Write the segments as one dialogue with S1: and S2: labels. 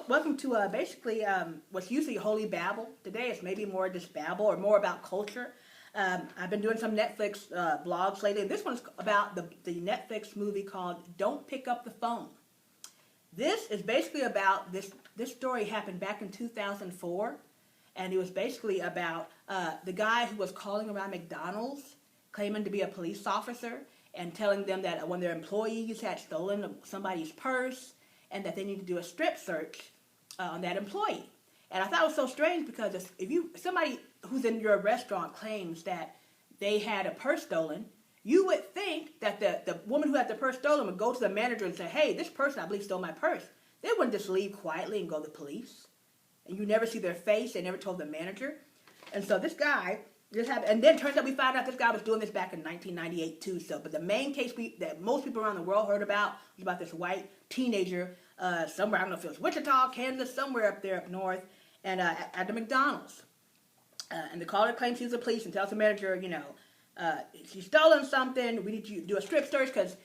S1: welcome to basically what's usually Holy Babble. Today it's maybe more just babble or more about culture. I've been doing some Netflix blogs lately. This one's about the Netflix movie called Don't Pick Up the Phone. This is basically about this story happened back in 2004, and it was basically about the guy who was calling around McDonald's claiming to be a police officer and telling them that one of their employees had stolen somebody's purse and that they need to do a strip search on that employee. And I thought it was so strange because if somebody who's in your restaurant claims that they had a purse stolen, you would think that the woman who had the purse stolen would go to the manager and say, hey, this person I believe stole my purse. They wouldn't just leave quietly and go to the police. And you never see their face. They never told the manager. And so this guy just happened. And then it turns out we found out this guy was doing this back in 1998 too. But the main case that most people around the world heard about was about this white teenager somewhere, I don't know if it was Wichita, Kansas, somewhere up there up north, and at the McDonald's. And the caller claims she's the police and tells the manager, she's stolen something. We need you to do a strip search because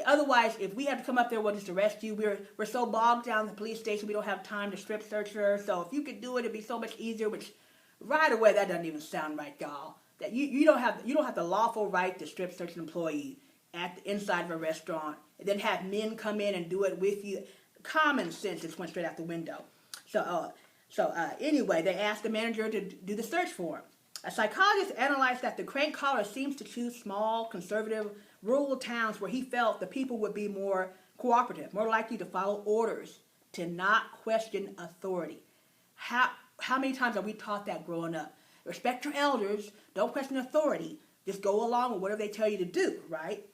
S1: otherwise, if we have to come up there, we'll just arrest you. We're so bogged down in the police station, we don't have time to strip search her. So if you could do it, it'd be so much easier. Which right away, that doesn't even sound right, y'all. That you don't have the lawful right to strip search an employee at the inside of a restaurant and then have men come in and do it with you. Common sense just went straight out the window. So anyway, they asked the manager to do the search for him. A psychologist analyzed that the crank caller seems to choose small, conservative, rural towns where he felt the people would be more cooperative, more likely to follow orders, to not question authority. How many times are we taught that growing up? Respect your elders, don't question authority, just go along with whatever they tell you to do, right?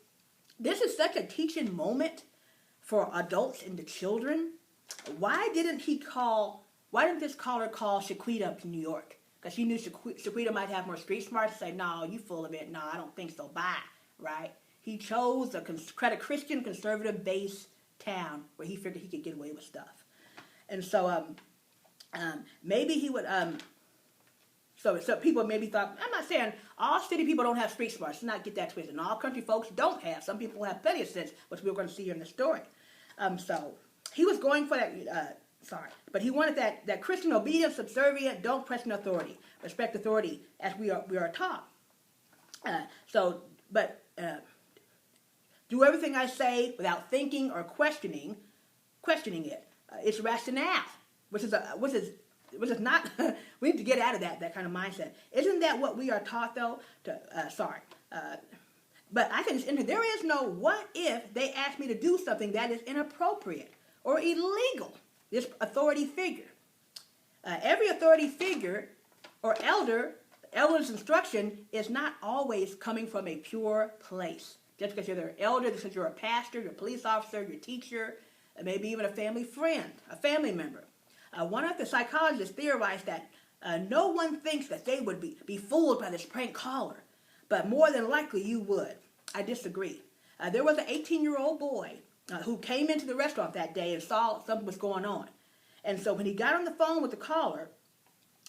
S1: This is such a teaching moment for adults and the children. Why didn't this caller call Shaquita up to New York? Because she knew Shaquita might have more street smarts to say, no, you full of it. No, I don't think so. Bye, right? He chose a Christian conservative-based town where he figured he could get away with stuff. And so maybe he would, so people maybe thought, I'm not saying all city people don't have street smarts. Let's not get that twisted. And all country folks don't have. Some people have plenty of sense, which we're going to see here in the story. So he was going for that, but he wanted that Christian obedience, subservient, don't question authority, respect authority as we are taught. Do everything I say without thinking or questioning it. It's rationale, which is not. We need to get out of that kind of mindset. Isn't that what we are taught though? But I think it's interesting. There is no what if they ask me to do something that is inappropriate or illegal. This authority figure. Every authority figure or elder's instruction is not always coming from a pure place. Just because you're their elder, because you're a pastor, you're a police officer, your teacher, maybe even a family friend, a family member. One of the psychologists theorized that no one thinks that they would be fooled by this prank caller, but more than likely you would. I disagree. There was an 18-year-old boy who came into the restaurant that day and saw something was going on. And so when he got on the phone with the caller,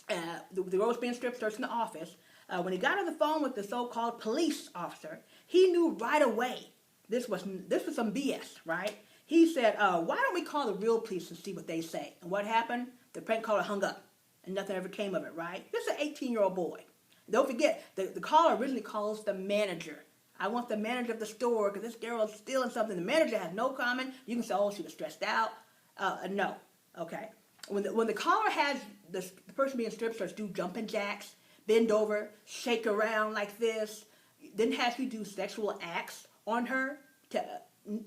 S1: the girl was being strip searched in the office, when he got on the phone with the so-called police officer, he knew right away this was some BS, right? He said, why don't we call the real police and see what they say? And what happened? The prank caller hung up, and nothing ever came of it, right? This is an 18-year-old boy. Don't forget, the caller originally calls the manager. I want the manager of the store because this girl is stealing something. The manager has no comment. You can say, oh, she was stressed out. No. Okay. When the caller has the person being strip searched do jumping jacks, bend over, shake around like this, then has you do sexual acts on her,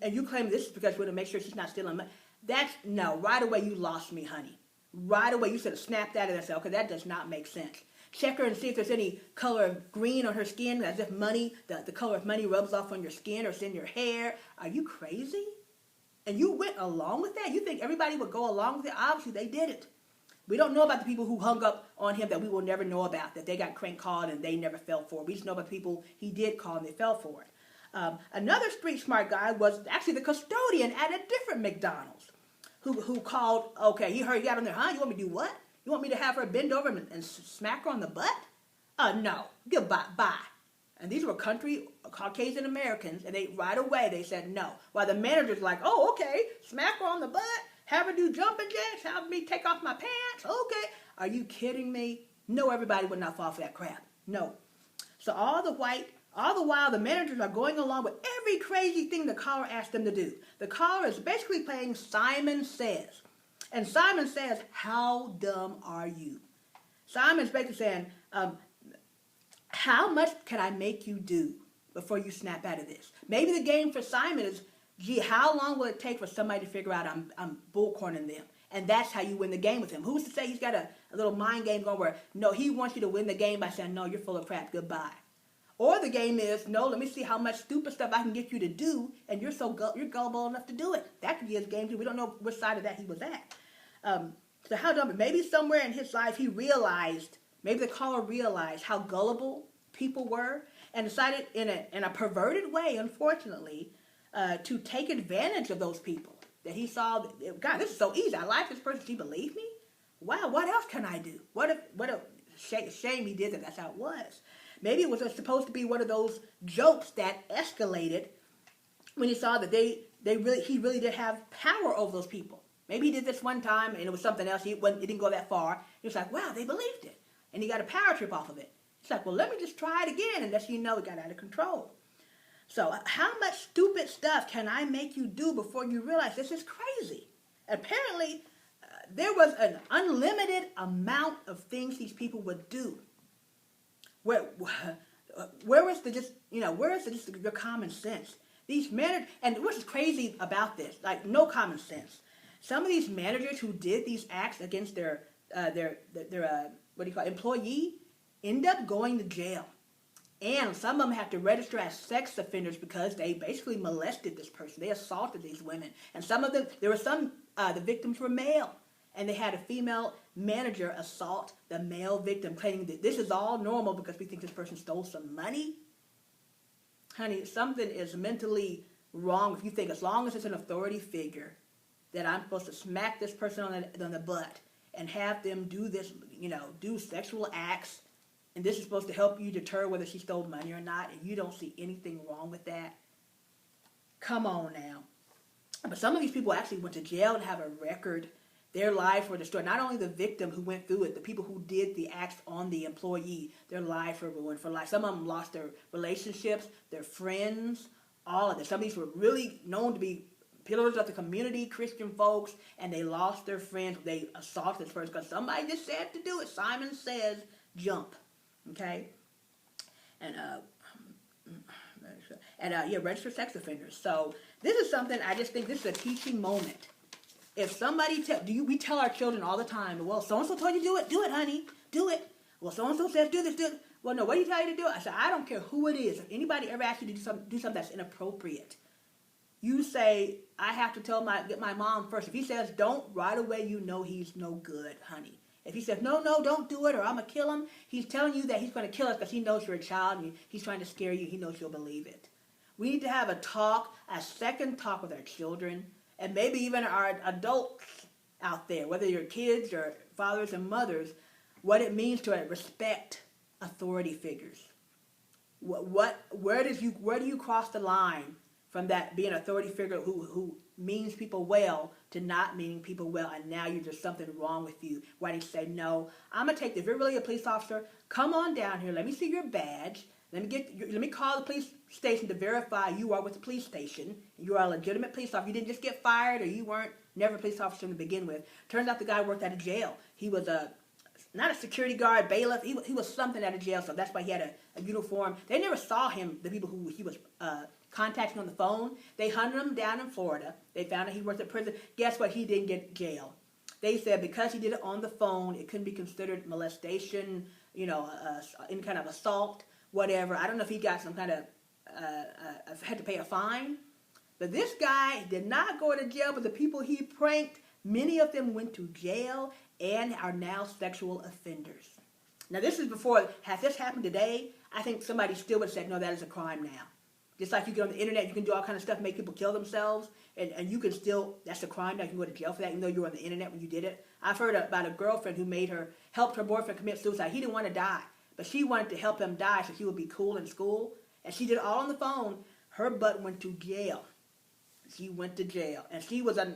S1: and you claim this is because we're going to make sure she's not stealing money. Right away you lost me, honey. Right away you should have snapped out of that and said, okay, that does not make sense. Check her and see if there's any color of green on her skin, as if money, the color of money rubs off on your skin or it's in your hair. Are you crazy? And you went along with that? You think everybody would go along with it? Obviously, they didn't. We don't know about the people who hung up on him that we will never know about, that they got crank called and they never fell for it. We just know about the people he did call and they fell for it. Another street smart guy was actually the custodian at a different McDonald's who called, okay, he heard you got on there, huh? You want me to do what? You want me to have her bend over and smack her on the butt? No. Goodbye. Bye. And these were country Caucasian Americans, and right away they said no. While the manager's like, oh, okay, smack her on the butt, have her do jumping jacks, have me take off my pants. Okay. Are you kidding me? No, everybody would not fall for that crap. No. So all the while the managers are going along with every crazy thing the caller asked them to do. The caller is basically playing Simon Says. And Simon says, how dumb are you? Simon's basically saying, how much can I make you do before you snap out of this? Maybe the game for Simon is, gee, how long will it take for somebody to figure out I'm bullcorning them? And that's how you win the game with him. Who's to say he's got a little mind game going where, no, he wants you to win the game by saying, no, you're full of crap, goodbye. Or the game is, no, let me see how much stupid stuff I can get you to do, and you're gullible enough to do it. That could be his game too. We don't know which side of that he was at. So how dumb, maybe somewhere in his life he realized, maybe the caller realized how gullible people were and decided in a perverted way, unfortunately, to take advantage of those people. That he saw, God, this is so easy. I like this person. She believed me? Wow, what else can I do? What a shame he did that. That's how it was. Maybe it was supposed to be one of those jokes that escalated when he saw that he really did have power over those people. Maybe he did this one time and it was something else. It didn't go that far. He was like, wow, they believed it. And he got a power trip off of it. He's like, well, let me just try it again. And that's, it got out of control. So how much stupid stuff can I make you do before you realize this is crazy? Apparently, there was an unlimited amount of things these people would do. Where is your common sense? These managers, and what's crazy about this, like no common sense. Some of these managers who did these acts against their employee end up going to jail. And some of them have to register as sex offenders because they basically molested this person. They assaulted these women. And some of them, the victims were male. And they had a female manager assault the male victim, claiming that this is all normal because we think this person stole some money. Honey, something is mentally wrong if you think as long as it's an authority figure that I'm supposed to smack this person on the butt and have them do this, do sexual acts. And this is supposed to help you deter whether she stole money or not, and you don't see anything wrong with that. Come on now. But some of these people actually went to jail and have a record. Their lives were destroyed. Not only the victim who went through it, the people who did the acts on the employee, their lives were ruined for life. Some of them lost their relationships, their friends, all of this. Some of these were really known to be pillars of the community, Christian folks, and they lost their friends. They assaulted this person because somebody just said to do it. Simon Says, jump. Okay, and registered sex offenders. So this is something I just think this is a teaching moment. If somebody we tell our children all the time, well, so and so told you to do it, honey, do it. Well, so and so says do this, do it. Well, no, what do you tell you to do? I said, I don't care who it is. If anybody ever asks you to do something that's inappropriate, you say, I have to get my mom first. If he says don't, right away you know he's no good, honey. If he says, no, don't do it, or I'm going to kill him, he's telling you that he's going to kill us because he knows you're a child and he's trying to scare you. He knows you'll believe it. We need to have a second talk with our children, and maybe even our adults out there, whether you're kids or fathers and mothers, what it means to respect authority figures. Where do you cross the line from that being an authority figure who means people well to not meaning people well, and now there's something wrong with you? Why do you say, no, I'm going to take this. If you're really a police officer, come on down here. Let me see your badge. Let me call the police station to verify you are with the police station. You are a legitimate police officer. You didn't just get fired, or you weren't never a police officer to begin with. Turns out the guy worked at a jail. He was not a security guard, bailiff. He was something at a jail, so that's why he had a uniform. They never saw him, the people who he was contacting on the phone. They hunted him down in Florida. They found out he worked at prison. Guess what? He didn't get jail. They said because he did it on the phone, it couldn't be considered molestation, any kind of assault, whatever. I don't know if he got some kind of, had to pay a fine. But this guy did not go to jail, but the people he pranked, many of them went to jail and are now sexual offenders. Now this is before, had this happened today, I think somebody still would say, no, that is a crime now. Just like you get on the internet, you can do all kind of stuff, make people kill themselves, and you can still, that's a crime now, you can go to jail for that, even though you were on the internet when you did it. I've heard about a girlfriend who helped her boyfriend commit suicide. He didn't want to die, but she wanted to help him die so he would be cool in school, and she did it all on the phone. Her butt went to jail. she went to jail. And she was a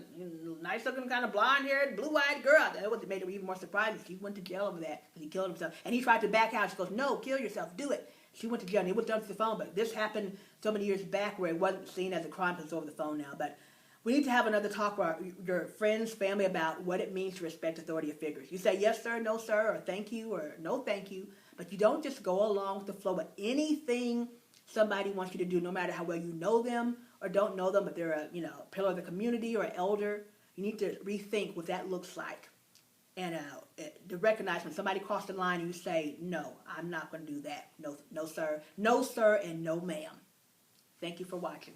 S1: nice looking kind of blonde haired, blue eyed girl. That was what made it even more surprising. She went to jail over that because he killed himself. And he tried to back out. She goes, no, kill yourself, do it. She went to jail and it was done through the phone. But this happened so many years back where it wasn't seen as a crime because it's over the phone now. But we need to have another talk with your friends, family about what it means to respect authority figures. You say yes, sir, no, sir, or thank you, or no, thank you. But you don't just go along with the flow of anything somebody wants you to do, no matter how well you know them or don't know them, but they're a pillar of the community or an elder. You need to rethink what that looks like. And to recognize when somebody crossed the line, you say, no, I'm not going to do that. No, no, sir. No, sir, and no, ma'am. Thank you for watching.